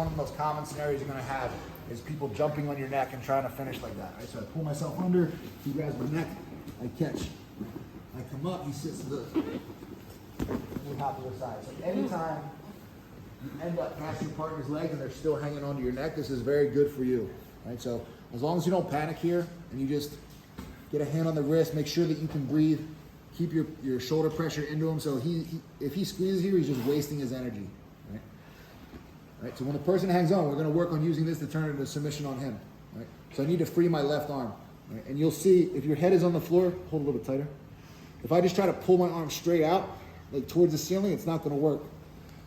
One of the most common scenarios you're going to have is people jumping on your neck and trying to finish like that. Right? So I pull myself under, he grabs my neck, I catch. I come up, he sits to the opposite side. So anytime you end up catching your partner's legs and they're still hanging onto your neck, this is very good for you. Right? So as long as you don't panic here and you just get a hand on the wrist, make sure that you can breathe, keep your shoulder pressure into him. So if he squeezes here, he's just wasting his energy. Right? Right? So when the person hangs on, we're going to work on using this to turn it into submission on him. Right? So I need to free my left arm. Right? And you'll see if your head is on the floor, hold a little bit tighter. If I just try to pull my arm straight out, like towards the ceiling, it's not going to work.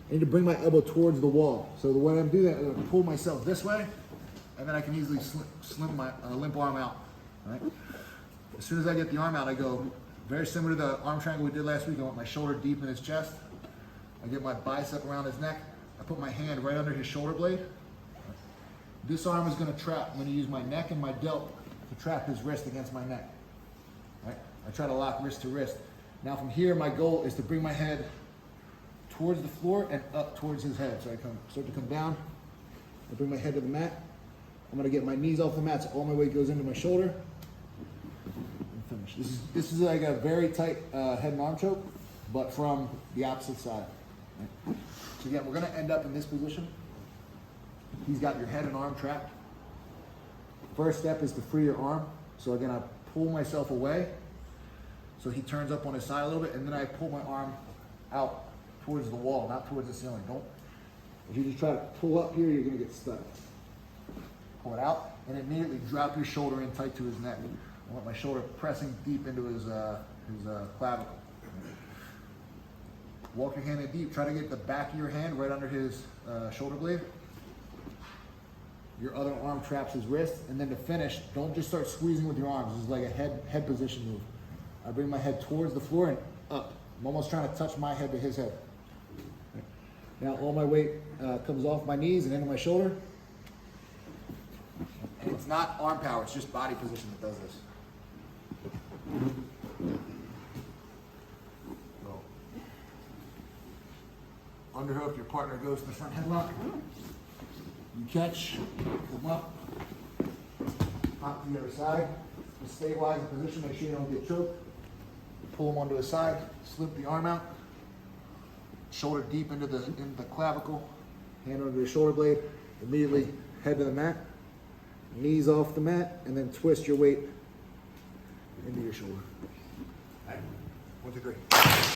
I need to bring my elbow towards the wall. So the way I'm doing that, I'm going to pull myself this way, and then I can easily slim my limp arm out. Right? As soon as I get the arm out, I go very similar to the arm triangle we did last week. I want my shoulder deep in his chest. I get my bicep around his neck. I put my hand right under his shoulder blade. This arm is going to trap. I'm going to use my neck and my delt to trap his wrist against my neck. Right? I try to lock wrist to wrist. Now from here, my goal is to bring my head towards the floor and up towards his head. So I start to come down. I bring my head to the mat. I'm going to get my knees off the mat so all my weight goes into my shoulder. And finish. This is like a very tight head and arm choke, but from the opposite side. Right? So again, we're going to end up in this position. He's got your head and arm trapped. First step is to free your arm. So again, I pull myself away. So he turns up on his side a little bit, and then I pull my arm out towards the wall, not towards the ceiling. If you just try to pull up here, you're gonna get stuck. Pull it out, and immediately drop your shoulder in tight to his neck. I want my shoulder pressing deep into his clavicle. Walk your hand in deep. Try to get the back of your hand right under his shoulder blade. Your other arm traps his wrist, and then to finish, don't just start squeezing with your arms. This is like a head position move. I bring my head towards the floor and up. I'm almost trying to touch my head to his head. Now all my weight comes off my knees and into my shoulder. And it's not arm power, it's just body position that does this. So, underhook, your partner goes to the front headlock. You catch, come up, hop to the other side. Just stabilize the position, make sure you don't get choked. Pull him onto his side, slip the arm out, shoulder deep into the clavicle, hand under the shoulder blade, immediately head to the mat, knees off the mat, and then twist your weight into your shoulder. All right. 1, 2, 3.